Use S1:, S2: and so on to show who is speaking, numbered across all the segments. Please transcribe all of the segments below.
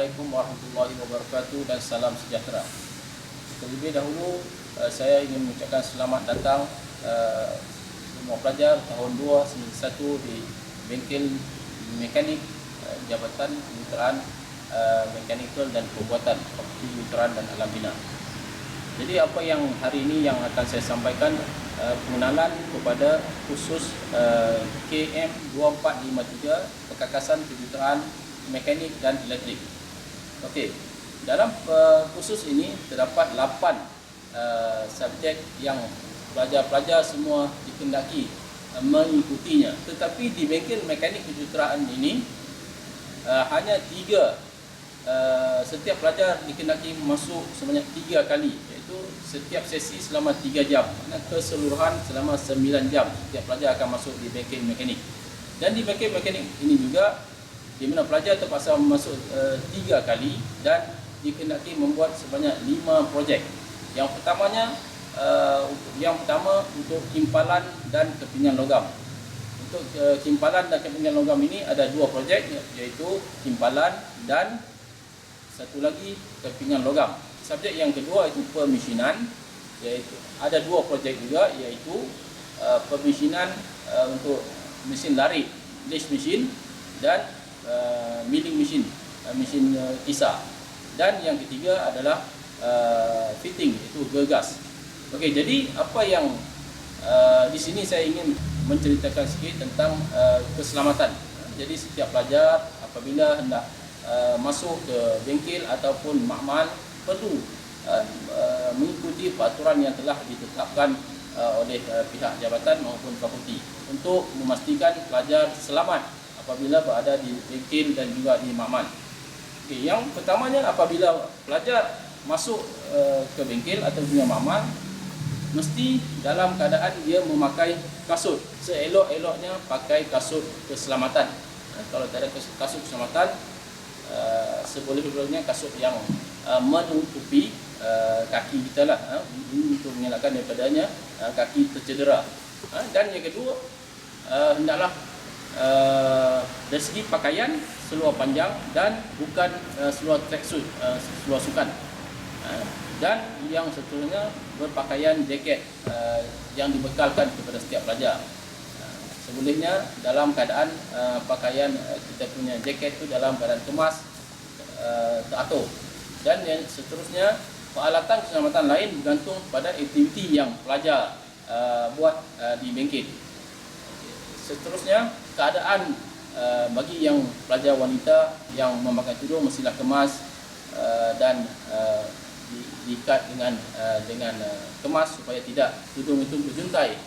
S1: Assalamualaikum warahmatullahi wabarakatuh dan salam sejahtera. Terlebih dahulu saya ingin mengucapkan selamat datang semua pelajar tahun 2 semester 1 di bengkel mekanik Jabatan Kemitraan Mekanikal dan Pembuatan Properti Kemitraan dan Alam Bina. Jadi apa yang hari ini yang akan saya sampaikan, pengenalan kepada khusus KM2453 Perkakasan Kemitraan Mekanik dan Elektrik. Okey, dalam khusus ini terdapat 8 subjek yang pelajar-pelajar semua dikendaki mengikutinya. Tetapi di bengkel mekanik kejuruteraan ini hanya 3 setiap pelajar dikendaki masuk sebanyak 3 kali, iaitu setiap sesi selama 3 jam. Keseluruhan selama 9 jam setiap pelajar akan masuk di bengkel mekanik. Dan di bengkel mekanik ini juga di mana pelajar terpaksa masuk 3 kali dan dikendaki membuat sebanyak 5 projek. Yang pertama untuk timpalan dan kepingan logam. Untuk timpalan dan kepingan logam ini ada 2 projek, iaitu timpalan dan satu lagi kepingan logam. Subjek yang kedua itu pemesinan, iaitu ada 2 projek juga, iaitu pemesinan untuk mesin larik, lathe mesin, dan milling mesin, mesin kisar. Dan yang ketiga adalah fitting, iaitu gergas. Okey, jadi apa yang di sini saya ingin menceritakan sikit tentang keselamatan. Jadi setiap pelajar apabila hendak masuk ke bengkel ataupun makmal perlu mengikuti peraturan yang telah ditetapkan oleh pihak jabatan maupun fakulti untuk memastikan pelajar selamat apabila berada di bengkel dan juga di makmal. Okay, yang pertamanya, apabila pelajar masuk ke bengkel atau punya makmal, mesti dalam keadaan dia memakai kasut. Seelok-eloknya pakai kasut keselamatan. Kalau tak ada kasut keselamatan, seboleh-bolehnya kasut yang menutupi kaki kita lah, untuk mengelakkan daripadanya kaki tercedera. Dan yang kedua, hendaklah dari segi pakaian seluar panjang dan bukan seluar tracksuit, seluar sukan. Dan yang seterusnya berpakaian jaket yang dibekalkan kepada setiap pelajar. Sebolehnya dalam keadaan pakaian kita punya jaket itu dalam keadaan kemas, teratur. Dan yang seterusnya, peralatan keselamatan lain bergantung pada aktiviti yang pelajar buat di bengkel. Seterusnya, keadaan bagi yang pelajar wanita yang memakai tudung mestilah kemas dan diikat dengan kemas supaya tidak tudung itu berjuntai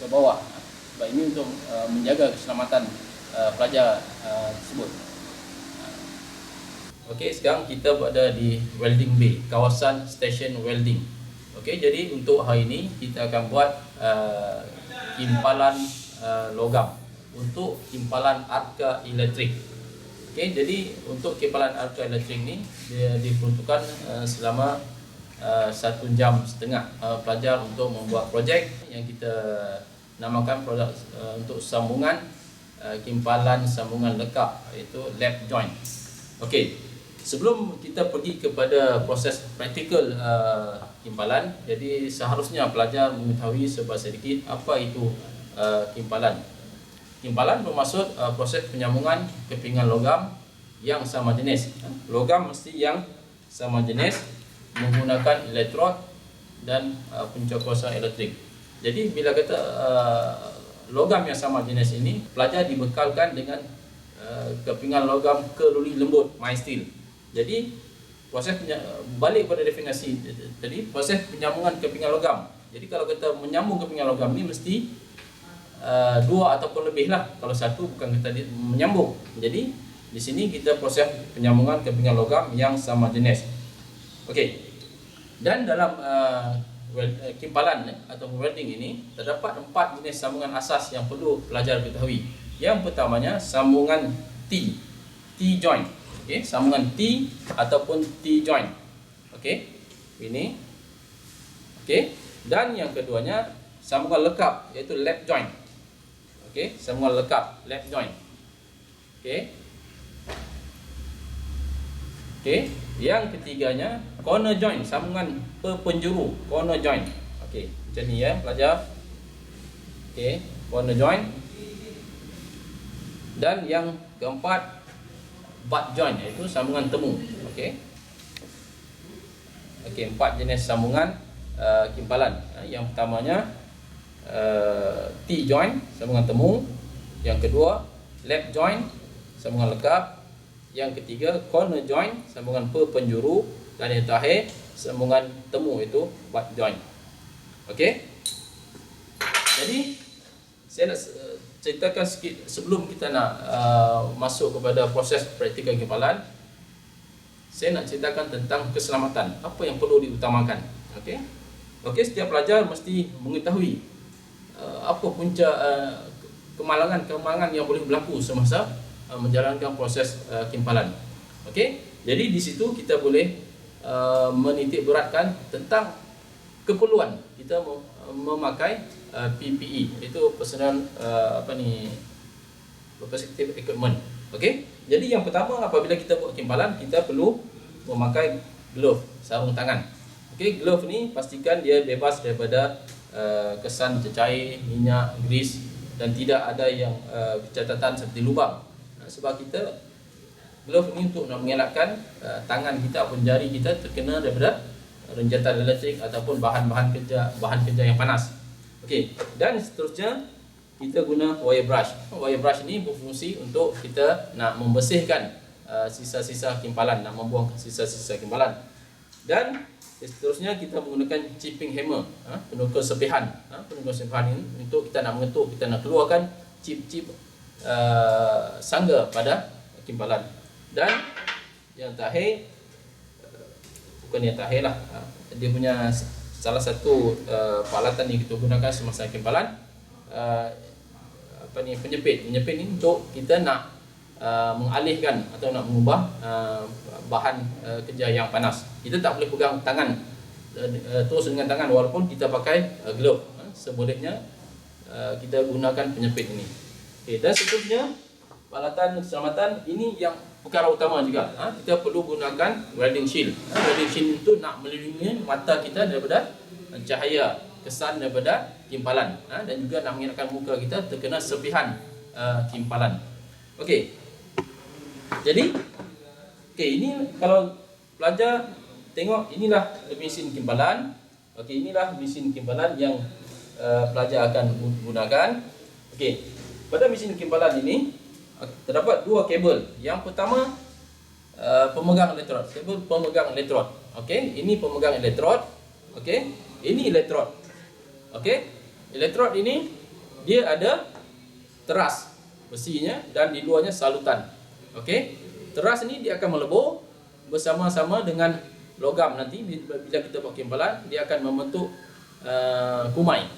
S1: ke bawah. Sebab ini untuk menjaga keselamatan pelajar tersebut. Okey, sekarang kita berada di welding bay, kawasan stesen welding. Okey, jadi untuk hari ini kita akan buat timpalan logam untuk timpalan arka elektrik. Okey, jadi untuk timpalan arka elektrik ni dia diperuntukkan selama 1 jam setengah pelajar untuk membuat projek yang kita namakan produk untuk sambungan timpalan sambungan lekap, iaitu lap joint. Okey, sebelum kita pergi kepada proses praktikal timpalan, jadi seharusnya pelajar mengetahui sedikit apa itu timpalan. Timpalan bermaksud proses penyambungan kepingan logam yang sama jenis. Logam mesti yang sama jenis menggunakan elektrod dan pencoplosan elektrik. Jadi bila kata logam yang sama jenis ini, pelajar dibekalkan dengan kepingan logam keluli lembut, mild steel. Jadi proses balik pada definisi tadi, proses penyambungan kepingan logam. Jadi kalau kita menyambung kepingan logam ini mesti 2 ataupun lebih lah. Kalau satu bukan kita menyambung. Jadi di sini kita proses penyambungan kepingan logam yang sama jenis. Okey. Dan dalam timpalan atau welding ini terdapat 4 jenis sambungan asas yang perlu pelajar ketahui. Yang pertamanya sambungan T joint. Okey, sambungan T ataupun T joint. Okey. Ini. Okey. Dan yang keduanya sambungan lekap, iaitu lap joint. Okey, sambungan lekap, lap joint. Okey. Okey, yang ketiganya corner joint, sambungan perpenjuru, corner joint. Okey, macam ni ya pelajar. Okey, corner joint. Dan yang keempat butt joint, iaitu sambungan temu. Okey. Okey, 4 jenis sambungan kimpalan. Yang pertamanya T joint, sambungan temu. Yang kedua lap joint, sambungan lekap. Yang ketiga corner joint, sambungan perpenjuru. Dan yang terakhir sambungan temu, iaitu butt joint. Okey. Jadi saya nak ceritakan sikit sebelum kita nak masuk kepada proses praktikal kimpalan. Saya nak ceritakan tentang keselamatan, apa yang perlu diutamakan. Okey. Okey, setiap pelajar mesti mengetahui apa punca kemalangan yang boleh berlaku semasa menjalankan proses kimpalan. Okey. Jadi di situ kita boleh menitik beratkan tentang keperluan kita memakai PPE, itu personal protective equipment. Okey. Jadi yang pertama, apabila kita buat kimpalan, kita perlu memakai glove, sarung tangan. Okey, glove ni pastikan dia bebas daripada kesan cecair, minyak, grease, dan tidak ada yang catatan seperti lubang. Sebab kita glove ni untuk mengelakkan tangan kita ataupun jari kita terkena daripada renjatan elektrik ataupun bahan kerja yang panas. Okey, dan seterusnya kita guna wire brush. Wire brush ni berfungsi untuk kita nak membersihkan sisa-sisa kimpalan, nak membuang sisa-sisa kimpalan. Dan seterusnya kita menggunakan chipping hammer, penukar sepihan. Penukar sepihan ini untuk kita nak mengetuk, kita nak keluarkan chip-chip sangga pada kimpalan. Dan yang terakhir, bukan yang terakhir lah, dia punya salah satu peralatan yang kita gunakan semasa kimpalan, penyepit. Penyepit ni untuk kita nak mengalihkan atau nak mengubah bahan kerja yang panas. Kita tak boleh pegang tangan terus dengan tangan walaupun kita pakai glove. Sebaliknya kita gunakan penyepit ini. Okay, dan seterusnya peralatan keselamatan ini yang perkara utama juga. Kita perlu gunakan welding shield. Welding shield itu nak melindungi mata kita daripada cahaya kesan daripada kimpalan, dan juga nak mengelakkan muka kita terkena serpihan kimpalan. Okey. Jadi ini kalau pelajar tengok, inilah mesin kimpalan. Okey, inilah mesin kimpalan yang pelajar akan gunakan. Okey. Pada mesin kimpalan ini terdapat dua kabel. Yang pertama pemegang elektrod, kabel pemegang elektrod. Okey, ini pemegang elektrod. Okey, ini elektrod. Okey, elektrod ini dia ada teras besinya dan di luarnya salutan. Okey, teras ini dia akan melebur bersama-sama dengan logam nanti bila kita buat kimpalan, dia akan membentuk kumai.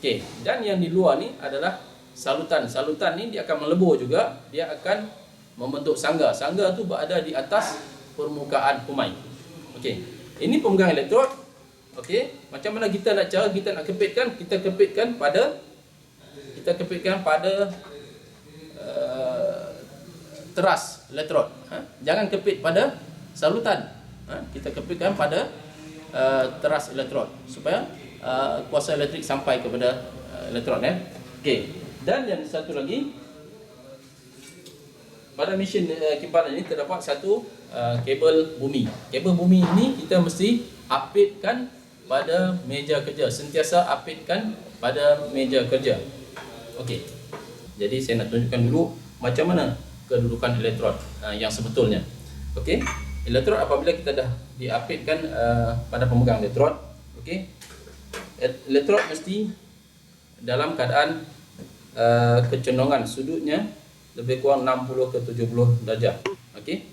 S1: Okey, dan yang di luar ni adalah salutan. Salutan ni dia akan melebur juga, dia akan membentuk sangga. Sangga tu berada di atas permukaan kumai. Okey, ini pemegang elektrod. Okey, macam mana kita nak kepitkan? Kita kepitkan pada teras elektrod. Jangan kepit pada salutan. Kita kepitkan pada teras elektrod supaya kuasa elektrik sampai kepada elektrod. Okey. Dan yang satu lagi, pada mesin kimpalan ini terdapat satu kabel bumi. Kabel bumi ini kita mesti apitkan pada meja kerja, sentiasa apitkan pada meja kerja. Okey. Jadi saya nak tunjukkan dulu macam mana kedudukan elektrod yang sebetulnya. Okey. Elektrod apabila kita dah diapitkan pada pemegang elektrod, okey. Elektrod mesti dalam keadaan kecondongan sudutnya lebih kurang 60 ke 70 darjah. Okey.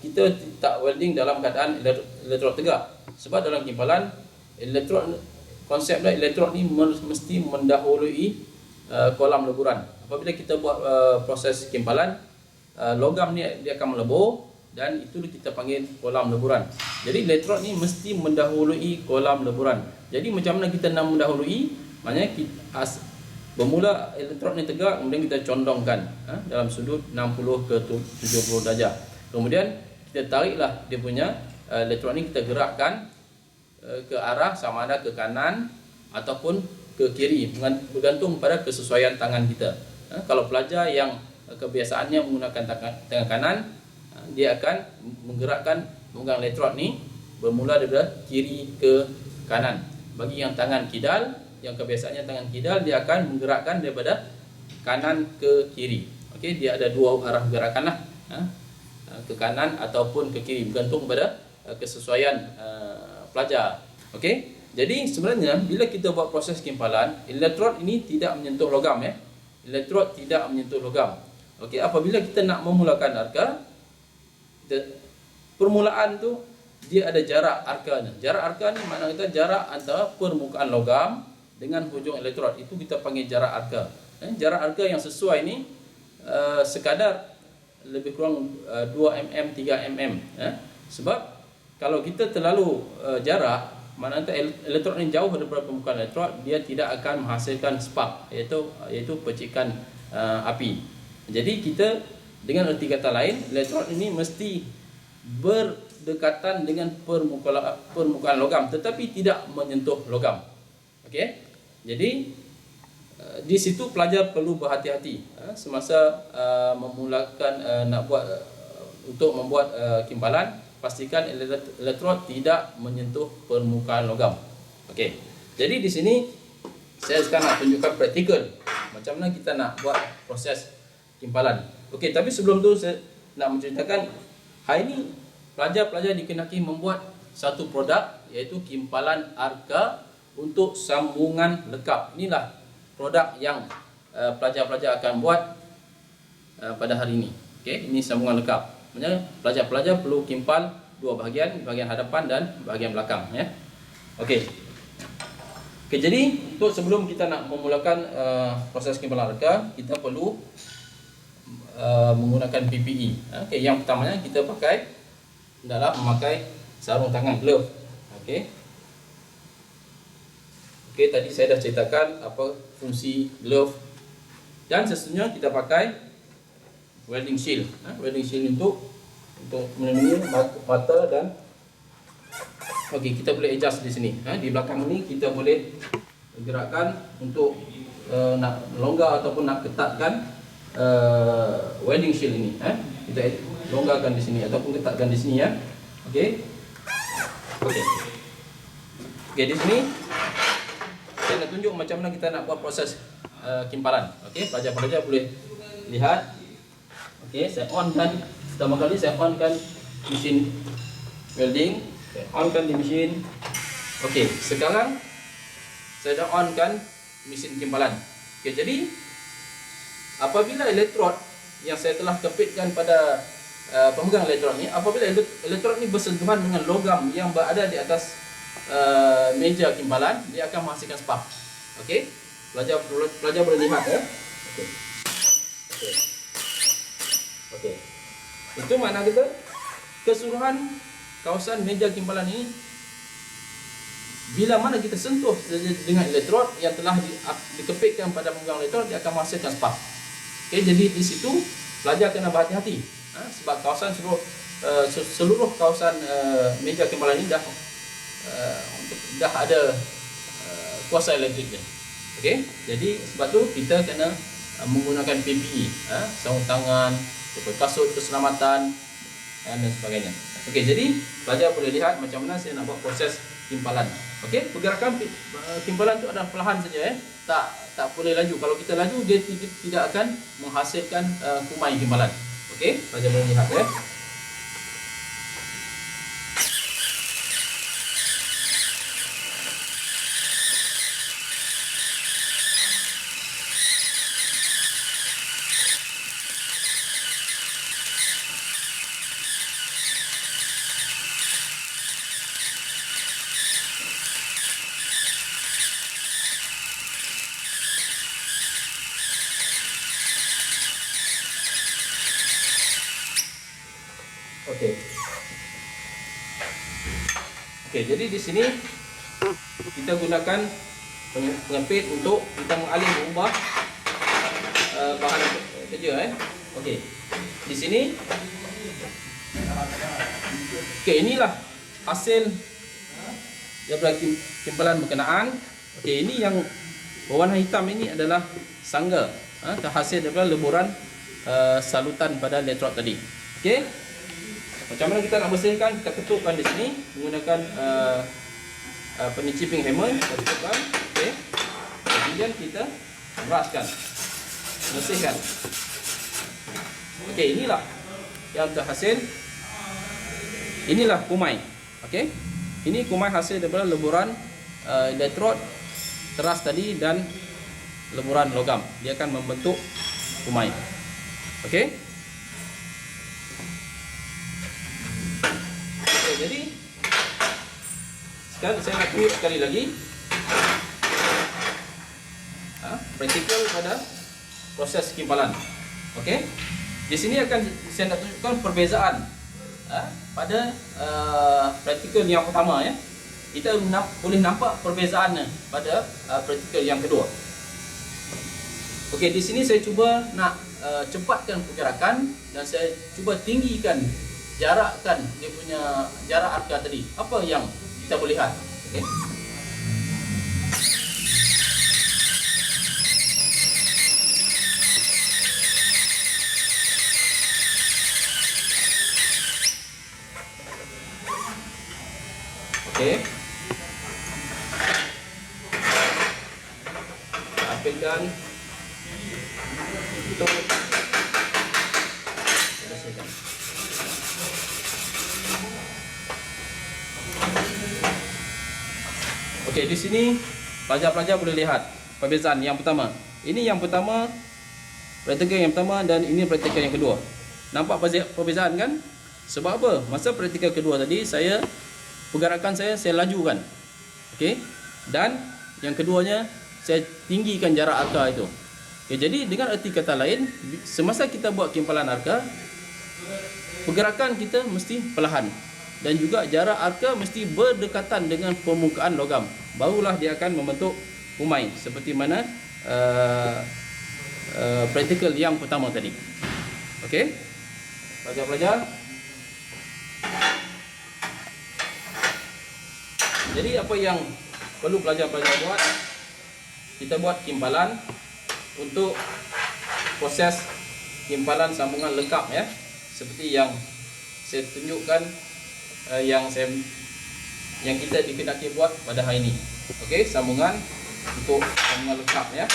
S1: Kita tak welding dalam keadaan elektrod tegak. Sebab dalam kimpalan konsep elektrod ni mesti mendahului kolam leburan. Apabila kita buat proses kimpalan, logam ni dia akan melebur dan itu kita panggil kolam leburan. Jadi elektrod ni mesti mendahului kolam leburan. Jadi macam mana kita nak mendahului? Maknanya bermula elektrod ni tegak, kemudian kita condongkan dalam sudut 60 ke 70 darjah. Kemudian kita tariklah dia punya elektron ni, kita gerakkan ke arah sama ada ke kanan ataupun ke kiri, bergantung pada kesesuaian tangan kita. Kalau pelajar yang kebiasaannya menggunakan tangan kanan, dia akan menggerakkan memegang elektrod ni bermula daripada kiri ke kanan. Bagi yang tangan kidal, yang kebiasaannya tangan kidal, dia akan menggerakkan daripada kanan ke kiri. Okey, dia ada dua arah gerakan lah, ke kanan ataupun ke kiri, bergantung pada kesesuaian pelajar. Okey, jadi sebenarnya bila kita buat proses kimpalan, elektrod ini tidak menyentuh logam ya. Elektrod tidak menyentuh logam. Okey, apabila kita nak memulakan arka, permulaan tu dia ada jarak arkanya. Jarak arka ni makna kita jarak antara permukaan logam dengan hujung elektrod, itu kita panggil jarak arka. Jarak arka yang sesuai ni sekadar lebih kurang 2 mm 3 mm. Sebab kalau kita terlalu jarak, maknanya elektrod ni jauh daripada permukaan elektrod, dia tidak akan menghasilkan spark, iaitu percikan api. Jadi kita, dengan erti kata lain, elektrod ini mesti berdekatan dengan permukaan logam tetapi tidak menyentuh logam. Okey. Jadi di situ pelajar perlu berhati-hati semasa memulakan nak buat untuk membuat kimpalan. Pastikan elektrod tidak menyentuh permukaan logam. Okey. Jadi di sini saya sekarang nak tunjukkan praktikal macam mana kita nak buat proses kimpalan. Okey, tapi sebelum tu saya nak menceritakan hari ini pelajar-pelajar dikenaki membuat satu produk, iaitu kimpalan arka untuk sambungan lekap. Inilah produk yang pelajar-pelajar akan buat pada hari ini. Okey, ini sambungan lekap. Maksudnya pelajar-pelajar perlu kimpal dua bahagian, bahagian hadapan dan bahagian belakang ya. Okey. Okey, jadi untuk sebelum kita nak memulakan proses kimpalan arka, kita perlu menggunakan PPE. Okey, yang pertamanya kita pakai adalah memakai sarung tangan, glove. Okey. Okey, tadi saya dah ceritakan apa fungsi glove. Dan seterusnya kita pakai welding shield. Welding shield untuk melindungi mata dan okey, kita boleh adjust di sini. Di belakang ni kita boleh gerakkan untuk nak longgar ataupun nak ketatkan welding shield ini. Kita longgarkan di sini ataupun ketatkan di sini ya. Okey. Okey. Okey, di sini saya nak tunjuk macam mana kita nak buat proses kimpalan. Okey, pelajar-pelajar boleh lihat. Okey, saya onkan, pertama kali saya onkan mesin welding, saya onkan di mesin. Okey, sekarang saya dah onkan mesin kimpalan. Okey, jadi apabila elektrod yang saya telah kepitkan pada pemegang elektrod ni, apabila elektrod ni bersentuhan dengan logam yang berada di atas meja kimpalan, dia akan menghasilkan spark. Okey, pelajar boleh lihat ya. Okey. Okey. Okey. Itu makna kita keseluruhan kawasan meja kimpalan ini, bila mana kita sentuh dengan elektrod yang telah dikepitkan pada pemegang elektrod, dia akan menghasilkan spark. Okey, jadi di situ pelajar kena berhati-hati sebab kawasan seluruh kawasan meja kimpalan ini dah ada kuasa elektrik dia. Okey, jadi sebab tu kita kena menggunakan PPE, sarung tangan, kasut keselamatan dan sebagainya. Okey, jadi pelajar boleh lihat macam mana saya nak buat proses kimpalan. Okey, pergerakan kimpalan tu adalah perlahan saja tak boleh laju. Kalau kita laju, dia tidak akan menghasilkan kumai kimpalan. Okey, pelajar boleh lihat ya. Okey. Okey, jadi di sini kita gunakan pengepit untuk kita mengalih mengubah bahan kerja Okey. Di sini Okey, inilah hasil daripada timpalan berkenaan. Okey, ini yang berwarna hitam ini adalah sangga, terhasil daripada leburan salutan pada elektrod tadi. Okey, macam mana kita nak bersihkan? Kita ketupkan di sini menggunakan chipping hammer. Kita ketupkan. Okey, kemudian kita brushkan, bersihkan. Okey, inilah yang terhasil. Inilah kumai. Okey, ini kumai hasil daripada leburan elektrod teras tadi dan leburan logam. Dia akan membentuk kumai. Okey. Okey, jadi sekarang saya nak tunjuk sekali lagi praktikal pada proses timpalan. Okey. Di sini akan saya nak tunjukkan perbezaan pada praktikal yang pertama ya. Kita boleh nampak perbezaannya pada praktikal yang kedua. Okey, di sini saya cuba nak cepatkan pergerakan dan saya cuba tinggikan, jarakkan dia punya jarak arka tadi. Apa yang kita boleh lihat? Okey. Okey. Apilkan untuk bersihkan. Okey, di sini pelajar-pelajar boleh lihat perbezaan yang pertama. Ini yang pertama, praktikal yang pertama, dan ini praktikal yang kedua. Nampak perbezaan kan? Sebab apa? Masa praktikal kedua tadi pergerakan saya lajukan. Okey. Dan yang keduanya saya tinggikan jarak arka itu. Okay, jadi dengan erti kata lain, semasa kita buat timpalan arka, pergerakan kita mesti perlahan dan juga jarak arka mesti berdekatan dengan permukaan logam. Barulah dia akan membentuk kumai seperti mana praktikal yang pertama tadi. Okey. Pelajar-pelajar, jadi apa yang perlu pelajar-pelajar buat? Kita buat timpalan untuk proses timpalan sambungan lengkap ya. Seperti yang saya tunjukkan, yang kita dikehendaki buat pada hari ini. Okey, sambungan untuk sambungan lengkap ya.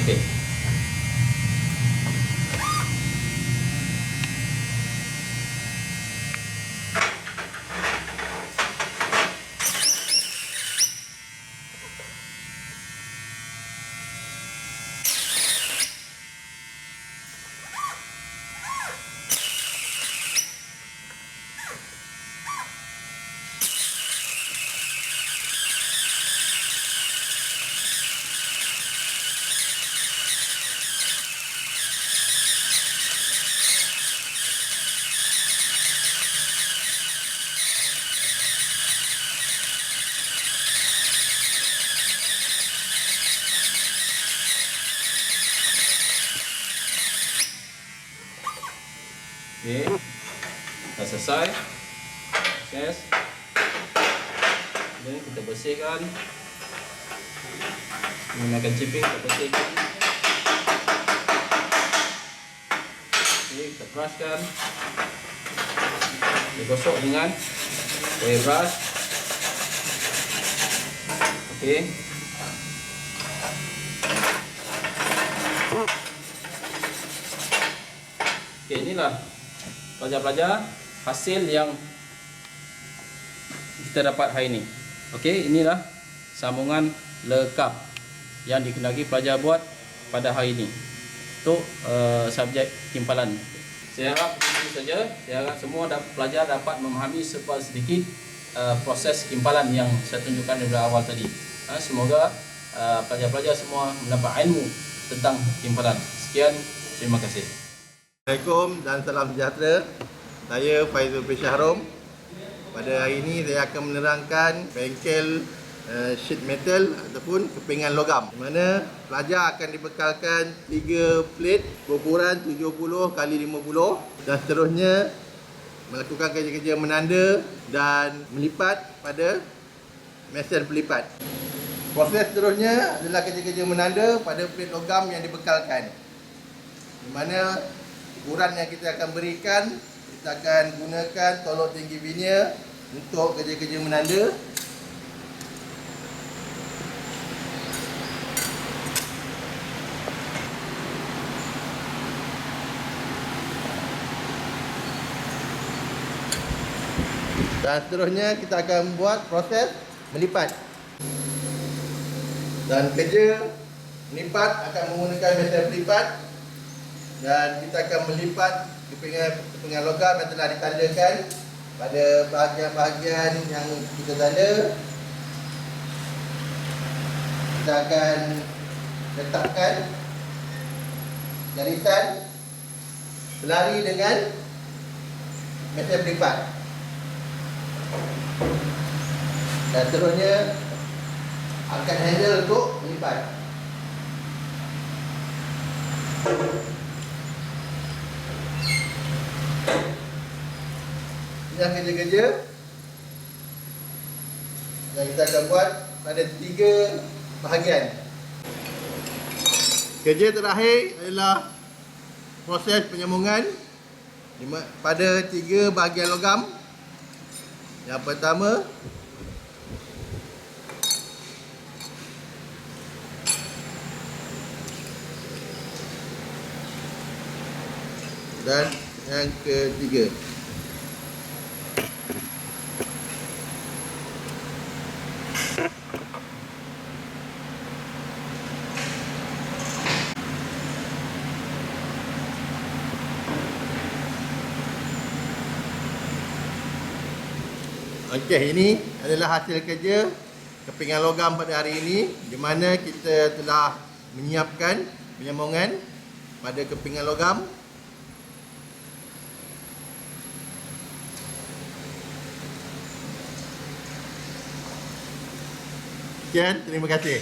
S1: Okey. Okey, dah selesai proses. Dan kita bersihkan menggunakan chipping, kita bersihkan. Okey, kita brushkan, digosok dengan brush. Okey. Okey, inilah pelajar-pelajar hasil yang kita dapat hari ini. Okey, inilah sambungan lekap yang dikehendaki pelajar buat pada hari ini untuk subjek timpalan. Saya harap itu saja. Saya harap semua pelajar dapat memahami sedikit proses timpalan yang saya tunjukkan dari awal tadi. Semoga pelajar-pelajar semua mendapat ilmu tentang timpalan. Sekian, terima kasih.
S2: Assalamualaikum dan salam sejahtera. Saya Faizul bin Syahrom. Pada hari ini saya akan menerangkan bengkel sheet metal ataupun kepingan logam, di mana pelajar akan dibekalkan 3 plate berukuran 70 x 50 dan seterusnya melakukan kerja-kerja menanda dan melipat pada mesin pelipat. Proses seterusnya adalah kerja-kerja menanda pada plate logam yang dibekalkan, di mana ukuran yang kita akan berikan, kita akan gunakan tolok tinggi veneer untuk kerja-kerja menanda. Dan seterusnya kita akan buat proses melipat. Dan kerja melipat akan menggunakan mesin pelipat, dan kita akan melipat kepingan logam yang telah ditandakan pada bahagian-bahagian yang kita tanda. Kita akan letakkan garisan selari dengan mesin pelipat. Dan seterusnya akan handle untuk melipat. Inilah kerja-kerja yang kita akan buat pada 3 bahagian. Kerja terakhir adalah proses penyambungan pada 3 bahagian logam. Yang pertama, dan yang ketiga. Okey, ini adalah hasil kerja kepingan logam pada hari ini, di mana kita telah menyiapkan penyambungan pada kepingan logam. Sekian, terima kasih.